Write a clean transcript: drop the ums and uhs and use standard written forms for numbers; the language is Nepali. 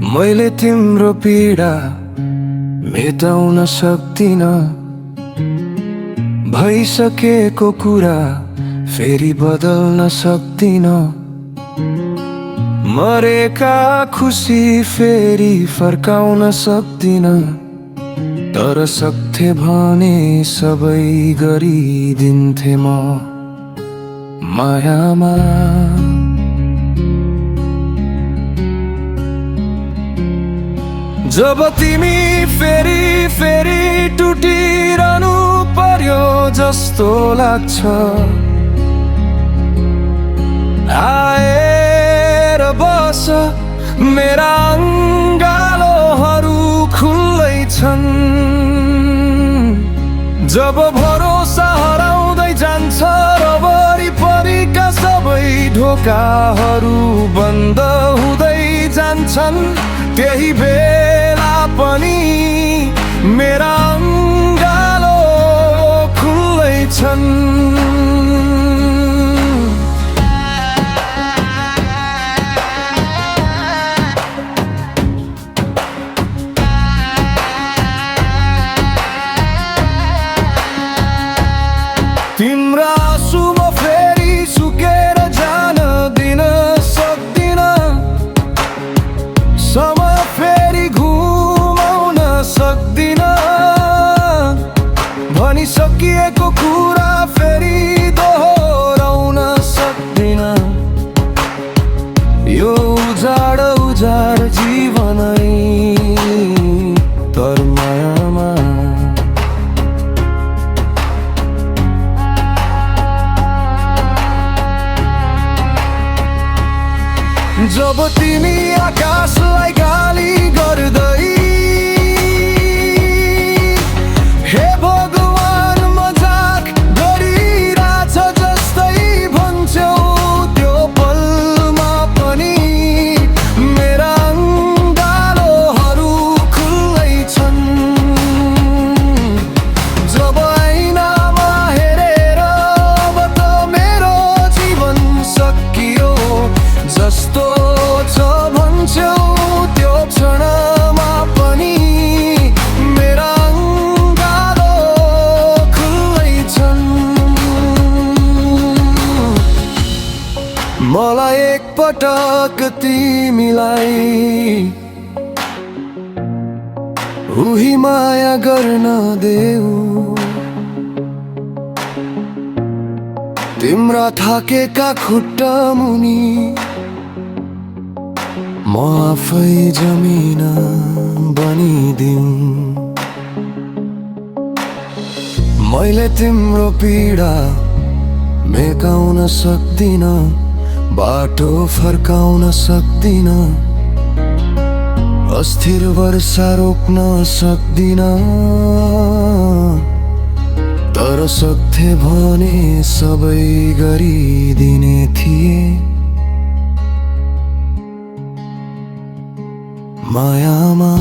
मैले तिम्रो पीडा मेटाउन सक्दिन, भइसकेको कुरा फेरि बदल्न सक्दिन। मरेका खुसी फेरि फर्काउन सक्दिन, तर सक्थे भने सबै गरिदिन्थे म मायामा। जब तिमी फेरि फेरि टुटिरहनु पर्यो जस्तो लाग्छ, आएर बस मेरा अङ्गालोहरू खुल्लै छन्। जब भरोसा हराउँदै जान्छ र वरिपरिका सबै ढोकाहरू बन्द हुँदै जान्छन्, त्यही बेला पनि मेरा अङ्गालो खुल्लै छन्। तिम्रा आँसु म फेरि सुकेर जान दिन सक्दिन, समय फेरि घुमाउन सक्दिन। भनिसकिएको कुरा फेरि दोहोऱ्याउन सक्दिन। यो उजाड उजाड जीवनै तर मायामा। जब तिमी आकाशलाई गाली गर्दै हे भगवान मजाक गरिरहेछ जस्तै भन्छौ, त्यो पलमा पनि मेरा अङ्गालोहरू खुल्लै छन्। जब ऐनामा हेरेर अब त मेरो जीवन सकियो जस्तो भन्छौ, त्यो क्षणमा पनि मेरा अङ्गालो खुल्लै छन्। मलाई एकपटक तिमीलाई उही माया गर्न देऊ, तिम्रा थाकेका खुट्टा मुनि म आफै जमिन बनिदिउँ। मैले तिम्रो पीडा मेटाउन सक्दिन, बाटो फर्काउन सक्दिन, अस्थिर वर्षा रोक्न सक्दिन, तर सक्थे भने सबै गरिदिने थिए मायामा।